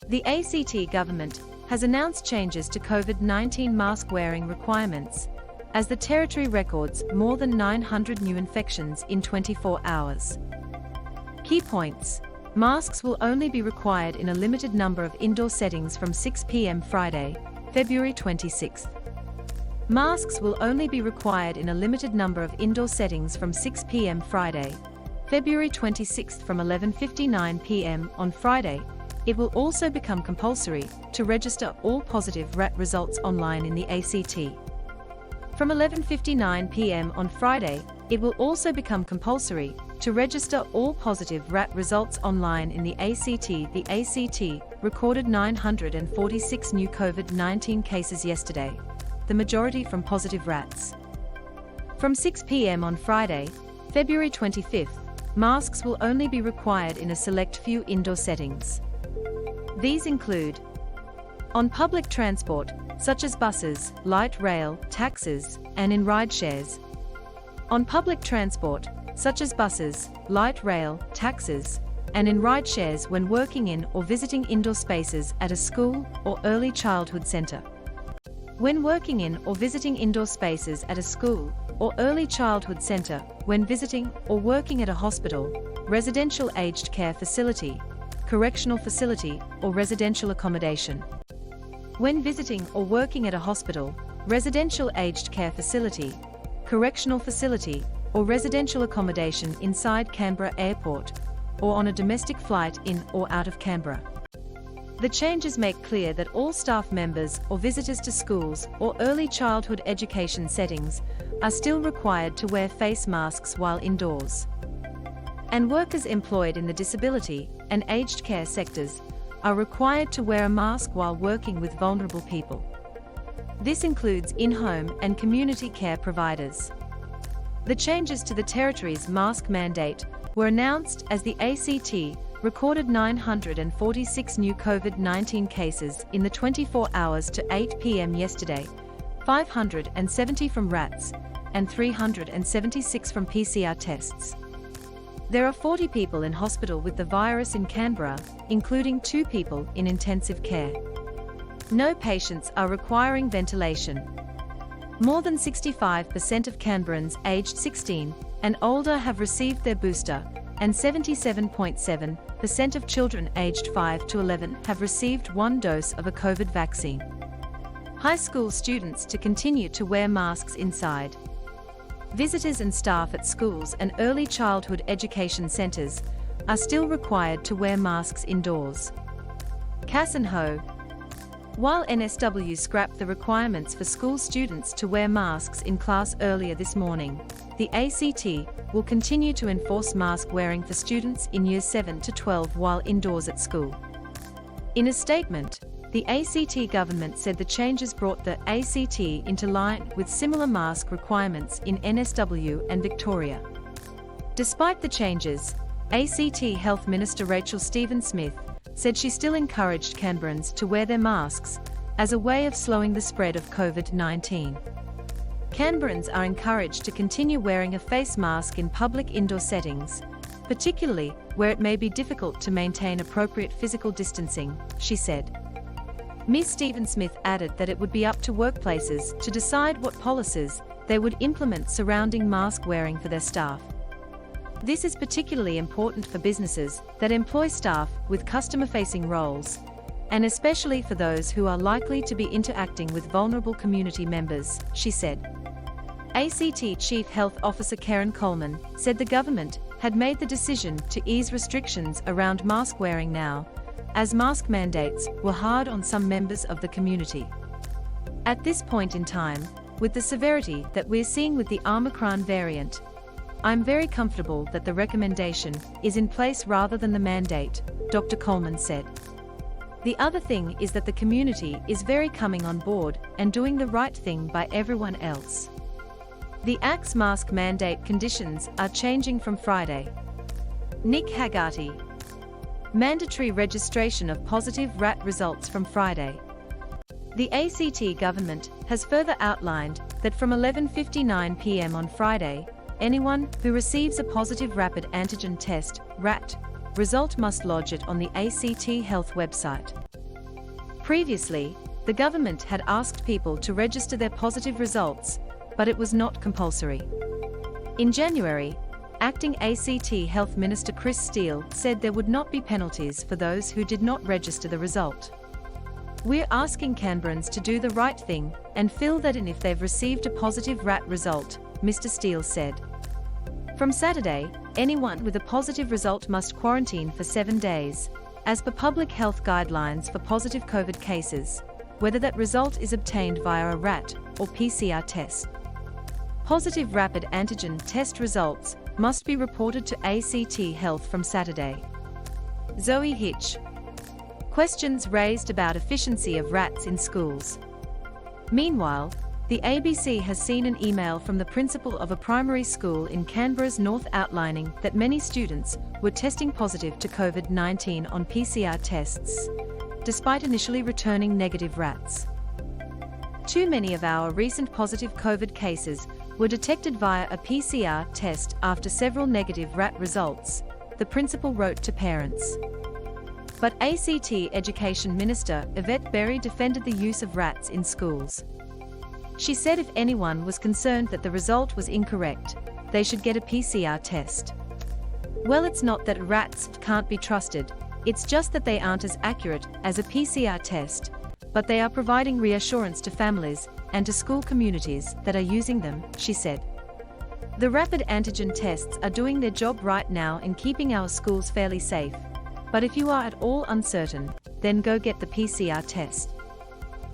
The ACT government has announced changes to COVID-19 mask-wearing requirements, as the territory records more than 900 new infections in 24 hours. Key points: masks will only be required in a limited number of indoor settings from 6 p.m. Friday, February 26th. Masks will only be required in a limited number of indoor settings from 6 p.m. Friday, February 26th from 11:59 p.m. on Friday. It will also become compulsory to register all positive RAT results online in the ACT. From 11:59 p.m. on Friday, it will also become compulsory to register all positive RAT results online in the ACT. The ACT recorded 946 new COVID-19 cases yesterday, the majority from positive RATs. From 6 p.m. on Friday, February 25th, masks will only be required in a select few indoor settings. These include on public transport, such as buses, light rail, taxis, and in ride-shares. On public transport, such as buses, light rail, taxis, and in ride-shares when working in or visiting indoor spaces at a school or early childhood center. When working in or visiting indoor spaces at a school or early childhood center, when visiting or working at a hospital, residential aged care facility, correctional facility, or residential accommodation. When visiting or working at a hospital, residential aged care facility, correctional facility, or residential accommodation inside Canberra Airport, or on a domestic flight in or out of Canberra. The changes make clear that all staff members or visitors to schools or early childhood education settings are still required to wear face masks while indoors. And workers employed in the disability and aged care sectors are required to wear a mask while working with vulnerable people. This includes in-home and community care providers. The changes to the territory's mask mandate were announced as the ACT recorded 946 new COVID-19 cases in the 24 hours to 8 p.m. yesterday, 570 from RATs and 376 from PCR tests. There are 40 people in hospital with the virus in Canberra, including 2 people in intensive care. No patients are requiring ventilation. More than 65% of Canberrans aged 16 and older have received their booster, and 77.7% of children aged 5 to 11 have received 1 dose of a COVID vaccine. High school students to continue to wear masks inside. Visitors and staff at schools and early childhood education centres are still required to wear masks indoors. Cass and Ho. While NSW scrapped the requirements for school students to wear masks in class earlier this morning, the ACT will continue to enforce mask wearing for students in Years 7 to 12 while indoors at school. In a statement, the ACT government said the changes brought the ACT into line with similar mask requirements in NSW and Victoria. Despite the changes, ACT Health Minister Rachel Stephen-Smith said she still encouraged Canberrans to wear their masks as a way of slowing the spread of COVID-19. Canberrans are encouraged to continue wearing a face mask in public indoor settings, particularly where it may be difficult to maintain appropriate physical distancing, she said. Ms. Stephen-Smith added that it would be up to workplaces to decide what policies they would implement surrounding mask wearing for their staff. This is particularly important for businesses that employ staff with customer-facing roles, and especially for those who are likely to be interacting with vulnerable community members, she said. ACT Chief Health Officer Karen Coleman said the government had made the decision to ease restrictions around mask wearing now, as mask mandates were hard on some members of the community. At this point in time, with the severity that we're seeing with the Omicron variant, I'm very comfortable that the recommendation is in place rather than the mandate, Dr. Coleman said. The other thing is that the community is very coming on board and doing the right thing by everyone else. The ACT's mask mandate conditions are changing from Friday. Nick Haggerty. Mandatory registration of positive RAT results from Friday. The ACT government has further outlined that from 11:59 p.m. on Friday, anyone who receives a positive rapid antigen test (RAT) result must lodge it on the ACT Health website. Previously, the government had asked people to register their positive results, but it was not compulsory. In January, Acting ACT Health Minister Chris Steele said there would not be penalties for those who did not register the result. "We're asking Canberrans to do the right thing and fill that in if they've received a positive RAT result," Mr. Steele said. From Saturday, anyone with a positive result must quarantine for 7 days, as per public health guidelines for positive COVID cases, whether that result is obtained via a RAT or PCR test. Positive rapid antigen test results must be reported to ACT Health from Saturday. Zoe Hitch. Questions raised about efficiency of RATs in schools. Meanwhile, the ABC has seen an email from the principal of a primary school in Canberra's north outlining that many students were testing positive to COVID-19 on PCR tests, despite initially returning negative RATs. Too many of our recent positive COVID cases were detected via a PCR test after several negative RAT results, the principal wrote to parents. But ACT Education Minister Yvette Berry defended the use of RATs in schools. She said if anyone was concerned that the result was incorrect, they should get a PCR test. "Well, it's not that RATs can't be trusted, it's just that they aren't as accurate as a PCR test, but they are providing reassurance to families and to school communities that are using them," she said. "The rapid antigen tests are doing their job right now in keeping our schools fairly safe, but if you are at all uncertain, then go get the PCR test."